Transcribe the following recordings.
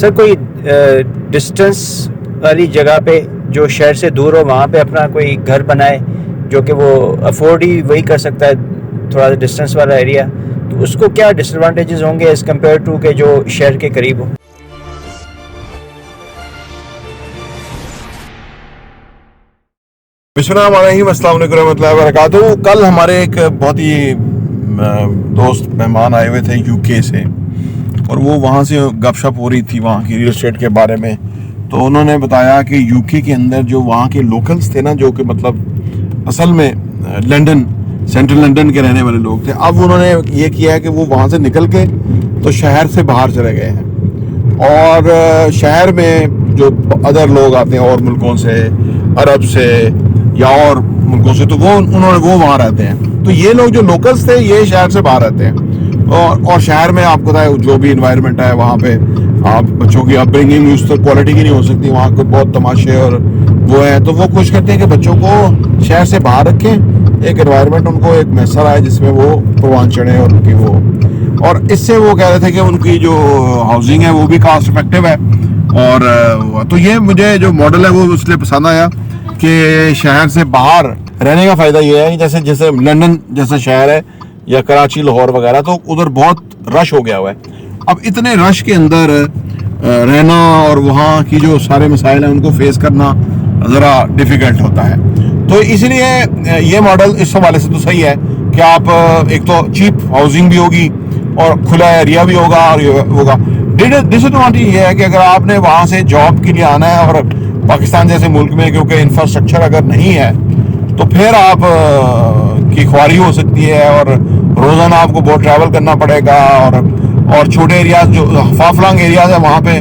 Sir कोई distance वाली जगह पे जो शहर से दूर हो वहाँ पे अपना कोई घर बनाए जो कि वो अफोर्ड ही वही कर सकता है, थोड़ा डिस्टेंस वाला एरिया, तो उसको क्या डिसएडवांटेजेस होंगे एज़ कम्पेयर टू के जो शहर के करीब हो? बिस्मिल्लाहिर्रहमानिर्रहीम, अस्सलाम वालेकुम रहमतुल्लाहि व बरकातुहू। कल हमारे एक बहुत ही दोस्त मेहमान आए हुए थे यूके से, और वो वहाँ से गपशप हो रही थी वहाँ की रियल एस्टेट के बारे में। तो उन्होंने बताया कि यूके के अंदर जो वहाँ के लोकल्स थे ना, जो कि मतलब असल में लंदन, सेंट्रल लंदन के रहने वाले लोग थे, अब उन्होंने ये किया है कि वो वहाँ से निकल के तो शहर से बाहर चले गए हैं, और शहर में जो अदर लोग आते हैं और मुल्कों से, अरब से या और मुल्कों से, तो वो वहाँ रहते हैं। तो ये लोग जो लोकल्स थे ये शहर से बाहर रहते हैं, और शहर में आपको पता है जो भी इन्वायरमेंट है वहाँ पे आप बच्चों की अपब्रिंगिंग उस तक क्वालिटी की नहीं हो सकती, वहाँ को बहुत तमाशे और वो है। तो वो कोशिश करते हैं कि बच्चों को शहर से बाहर रखें, एक एनवायरनमेंट उनको एक मैसर आए जिसमें वो परवान चढ़े, और उनकी वो, और इससे वो कह रहे थे कि उनकी जो हाउसिंग है वो भी कास्ट इफेक्टिव है। और तो ये मुझे जो मॉडल है वो इसलिए पसंद आया कि शहर से बाहर रहने का फ़ायदा ये है कि जैसे लंदन जैसा शहर है या कराची, लाहौर वगैरह, तो उधर बहुत रश हो गया हुआ है। अब इतने रश के अंदर रहना और वहाँ की जो सारे मसाइल हैं उनको फेस करना ज़रा डिफ़िकल्ट होता है। तो इसलिए ये मॉडल इस हवाले से तो सही है कि आप एक तो चीप हाउसिंग भी होगी और खुला एरिया भी होगा, और ये होगा। डिसएडवांटेज ये है कि अगर आपने वहाँ से जॉब के लिए आना है और पाकिस्तान जैसे मुल्क में क्योंकि इंफ्रास्ट्रक्चर अगर नहीं है तो फिर आप की ख्वारी हो सकती है, और रोज़ाना आपको बहुत ट्रैवल करना पड़ेगा, और छोटे एरियाज जो फाफलांग एरियाज है वहाँ पे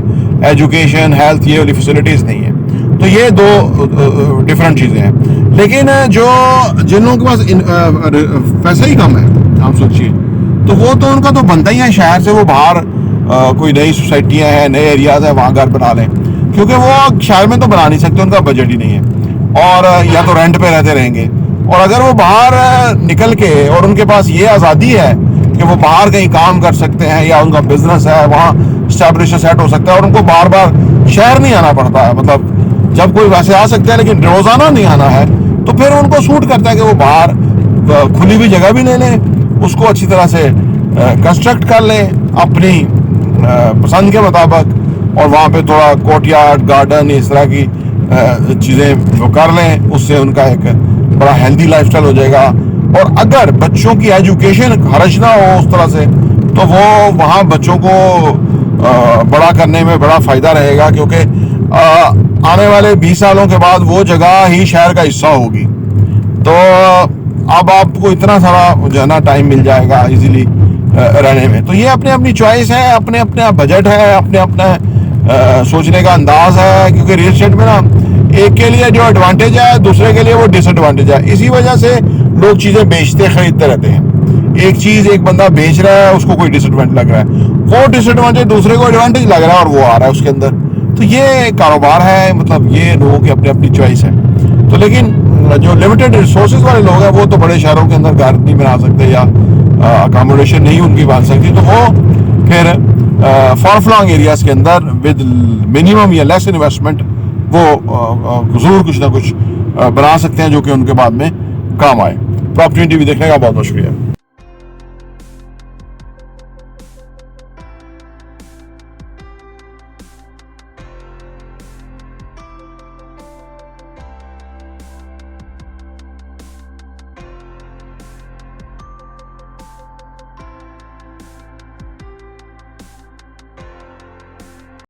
एजुकेशन, हेल्थ, ये वाली फैसिलिटीज़ नहीं है। तो ये दो डिफरेंट चीज़ें हैं। लेकिन जिन लोगों के पास पैसा ही कम है, आप सोचिए, तो वो तो उनका तो बनता ही है शहर से वो बाहर कोई नई सोसाइटियाँ हैं, नए एरियाज हैं, वहाँ घर बना लें, क्योंकि वो शहर में तो बना नहीं सकते, उनका बजट ही नहीं है, और या तो रेंट पे रहते रहेंगे। और अगर वो बाहर निकल के, और उनके पास ये आज़ादी है कि वो बाहर कहीं काम कर सकते हैं या उनका बिजनेस है वहाँ स्टैब्लिश सेट हो सकता है, और उनको बार बार शहर नहीं आना पड़ता है। मतलब जब कोई वैसे आ सकते हैं लेकिन रोज़ाना नहीं आना है, तो फिर उनको सूट करता है कि वो बाहर खुली हुई जगह भी ले लें, उसको अच्छी तरह से कंस्ट्रक्ट कर लें अपनी पसंद के मुताबिक, और वहाँ पे थोड़ा कोर्टयार्ड, गार्डन, इस तरह की चीज़ें वो कर लें। उससे उनका एक बड़ा हेल्दी लाइफस्टाइल हो जाएगा। और अगर बच्चों की एजुकेशन खर्च ना हो उस तरह से, तो वो वहाँ बच्चों को बड़ा करने में बड़ा फ़ायदा रहेगा, क्योंकि आने वाले 20 सालों के बाद वो जगह ही शहर का हिस्सा होगी। तो अब आपको इतना सारा जो है ना टाइम मिल जाएगा इजीली रहने में। तो ये अपनी अपनी चॉइस है, अपने अपने बजट है, अपने अपने सोचने का अंदाज है, क्योंकि रियल एस्टेट में ना एक के लिए जो एडवांटेज है दूसरे के लिए वो डिसएडवांटेज है। इसी वजह से लोग चीज़ें बेचते खरीदते रहते हैं। एक चीज़ एक बंदा बेच रहा है, उसको कोई डिसएडवांटेज लग रहा है, वो डिसएडवांटेज दूसरे को एडवांटेज लग रहा है, और वो आ रहा है उसके अंदर। तो ये कारोबार है, मतलब ये लोगों की अपनी अपनी चॉइस है। तो लेकिन जो लिमिटेड रिसोर्सेज वाले लोग हैं वो तो बड़े शहरों के अंदर घर नहीं बना सकते, या अकोमोडेशन नहीं उनकी बन सकती, तो वो फिर फार फ्लॉन्ग एरियाज के अंदर विद मिनिमम या लेस इन्वेस्टमेंट वो ज़रूर कुछ ना कुछ बना सकते हैं जो कि उनके बाद में काम आए। प्रॉपर्टी टीवी देखने का बहुत बहुत शुक्रिया।